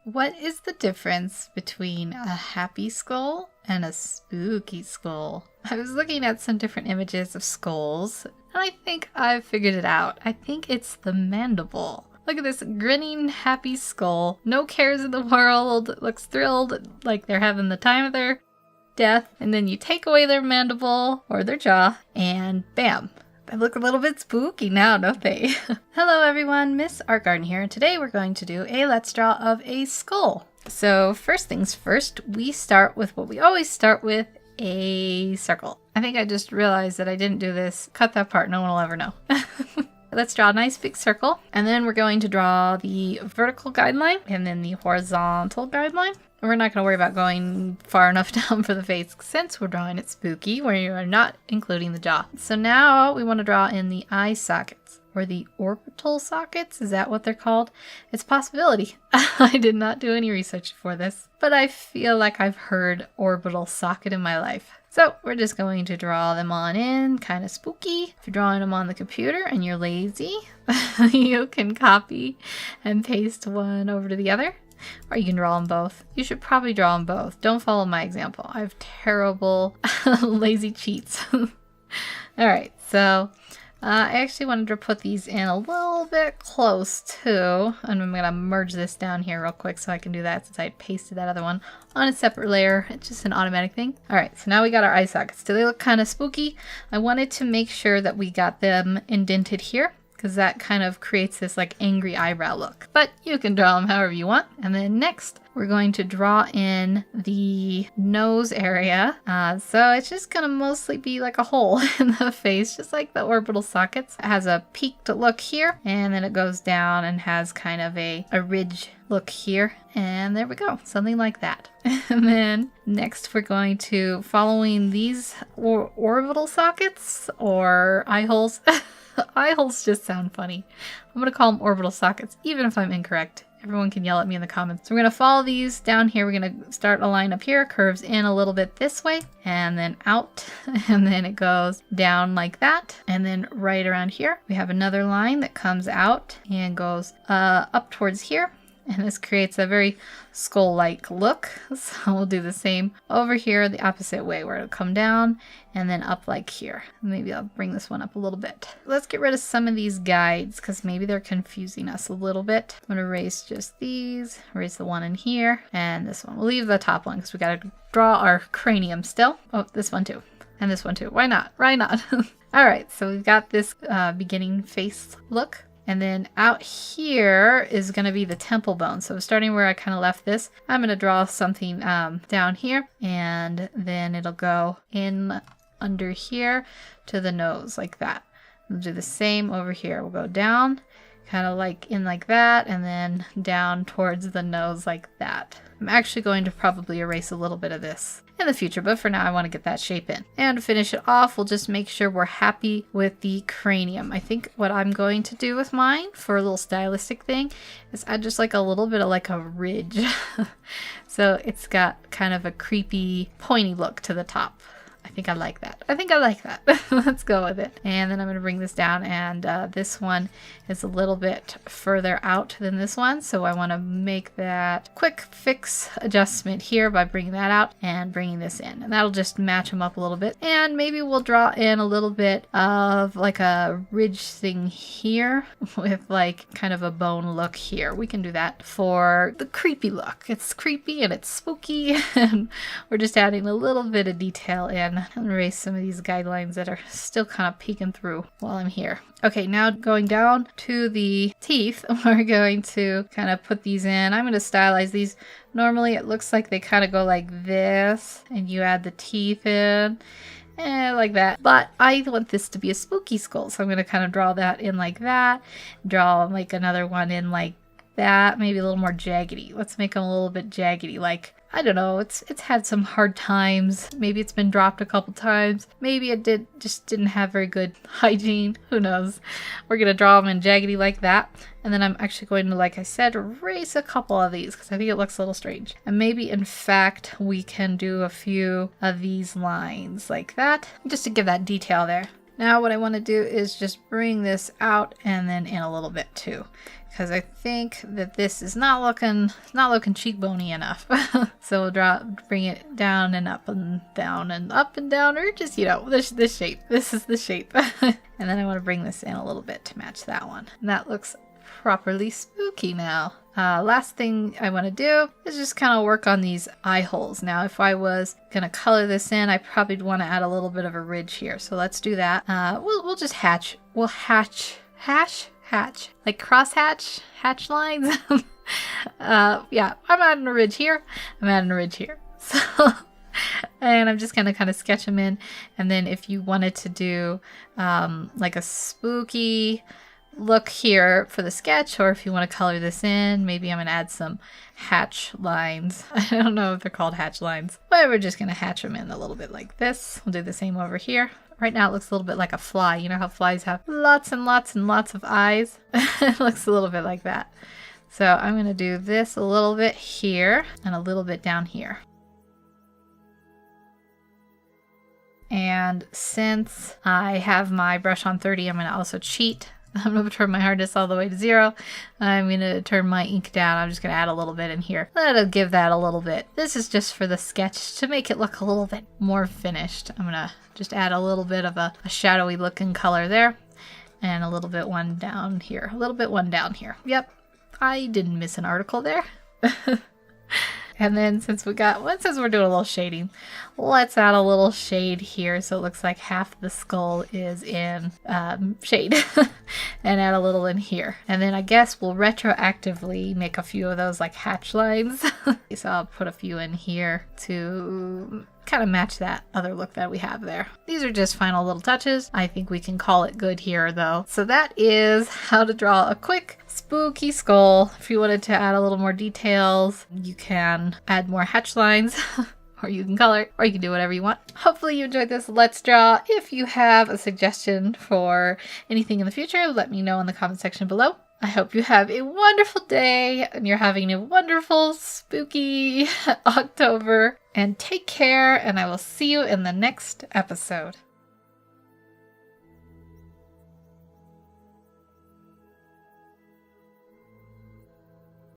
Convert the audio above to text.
What is the difference between a happy skull and a spooky skull? I was looking at some different images of skulls, and I think I've figured it out. I think it's the mandible. Look at this grinning, happy skull. No cares in the world. Looks thrilled, like they're having the time of their death. And then you take away their mandible or their jaw, and bam. They look a little bit spooky now, don't they? Hello everyone, Miss Art Garden here, and today we're going to do a Let's Draw of a skull. So first things first, we start with what we always start with, a circle. I think I just realized that I didn't do this. Cut that part, no one will ever know. Let's draw a nice big circle, and then we're going to draw the vertical guideline and then the horizontal guideline. We're not going to worry about going far enough down for the face since we're drawing it spooky, where you are not including the jaw. So now we want to draw in the eye sockets, or the orbital sockets. Is that what they're called? It's a possibility. I did not do any research for this, but I feel like I've heard orbital socket in my life. So we're just going to draw them on in, kind of spooky. If you're drawing them on the computer and you're lazy, you can copy and paste one over to the other. Or you can draw them both. You should probably draw them both. Don't follow my example. I have terrible lazy cheats. Alright, so I actually wanted to put these in a little bit close too. And I'm going to merge this down here real quick so I can do that since I pasted that other one on a separate layer. It's just an automatic thing. Alright, so now we got our eye sockets. Do they look kind of spooky? I wanted to make sure that we got them indented here, because that kind of creates this like angry eyebrow look. But you can draw them however you want. And then next, we're going to draw in the nose area. So it's just gonna mostly be like a hole in the face, just like the orbital sockets. It has a peaked look here, and then it goes down and has kind of a ridge look here. And there we go, something like that. And then next we're going to, following these orbital sockets or eye holes, eye holes just sound funny. I'm going to call them orbital sockets, even if I'm incorrect. Everyone can yell at me in the comments. So we're going to follow these down here. We're going to start a line up here, curves in a little bit this way, and then out, and then it goes down like that. And then right around here, we have another line that comes out and goes up towards here. And this creates a very skull-like look. So we'll do the same over here the opposite way, where it'll come down and then up like here. Maybe I'll bring this one up a little bit. Let's get rid of some of these guides because maybe they're confusing us a little bit. I'm going to erase just these, erase the one in here, and this one. We'll leave the top one because we got to draw our cranium still. Oh, this one too. And this one too. Why not? Why not? All right, so we've got this beginning face look. And then out here is going to be the temple bone. So starting where I kind of left this, I'm going to draw something down here. And then it'll go in under here to the nose like that. We'll do the same over here. We'll go down, kind of like in like that, and then down towards the nose like that. I'm actually going to probably erase a little bit of this in the future, but for now I want to get that shape in. And to finish it off, we'll just make sure we're happy with the cranium. I think what I'm going to do with mine for a little stylistic thing is add just like a little bit of like a ridge. So it's got kind of a creepy, pointy look to the top. I think I like that. I think I like that. Let's go with it. And then I'm going to bring this down, and this one is a little bit further out than this one. So I want to make that quick fix adjustment here by bringing that out and bringing this in. And that'll just match them up a little bit. And maybe we'll draw in a little bit of like a ridge thing here with like kind of a bone look here. We can do that for the creepy look. It's creepy and it's spooky, and we're just adding a little bit of detail in. And erase some of these guidelines that are still kind of peeking through while I'm here. Okay, now going down to the teeth, we're going to kind of put these in. I'm going to stylize these. Normally it looks like they kind of go like this, and you add the teeth in. Like that. But I want this to be a spooky skull, so I'm going to kind of draw that in like that. Draw like another one in like that, maybe a little more jaggedy. Let's make them a little bit jaggedy, like, I don't know, it's had some hard times. Maybe it's been dropped a couple times. Maybe it just didn't have very good hygiene. Who knows? We're going to draw them in jaggedy like that. And then I'm actually going to, like I said, erase a couple of these because I think it looks a little strange. And maybe, in fact, we can do a few of these lines like that, just to give that detail there. Now what I want to do is just bring this out and then in a little bit too, because I think that this is not looking cheekbony enough. So we'll bring it down and up and down and up and down, or just, you know, this shape. This is the shape. And then I want to bring this in a little bit to match that one. And that looks properly spooky now. Last thing I want to do is just kind of work on these eye holes. Now, if I was going to color this in, I probably want to add a little bit of a ridge here. So let's do that. We'll just hatch. We'll hatch. Like cross-hatch lines. Yeah, I'm adding a ridge here. I'm adding a ridge here. So, and I'm just going to kind of sketch them in. And then if you wanted to do like a spooky look here for the sketch, or if you want to color this in, maybe I'm going to add some hatch lines. I don't know if they're called hatch lines, but we're just going to hatch them in a little bit like this. We'll do the same over here. Right now it looks a little bit like a fly. You know how flies have lots and lots and lots of eyes? It looks a little bit like that. So I'm going to do this a little bit here and a little bit down here. And since I have my brush on 30, I'm going to also cheat. I'm going to turn my hardness all the way to 0. I'm going to turn my ink down. I'm just going to add a little bit in here. That'll give that a little bit. This is just for the sketch to make it look a little bit more finished. I'm going to just add a little bit of a shadowy looking color there. And a little bit one down here. A little bit one down here. Yep, I didn't miss an article there. And then since we're doing a little shading, let's add a little shade here so it looks like half the skull is in shade. And add a little in here. And then I guess we'll retroactively make a few of those like hatch lines. So I'll put a few in here to kind of match that other look that we have there. These are just final little touches. I think we can call it good here though. So that is how to draw a quick spooky skull. If you wanted to add a little more details, you can add more hatch lines. Or you can color it, or you can do whatever you want. Hopefully you enjoyed this Let's Draw. If you have a suggestion for anything in the future, let me know in the comment section below. I hope you have a wonderful day and you're having a wonderful spooky October. And take care, and I will see you in the next episode.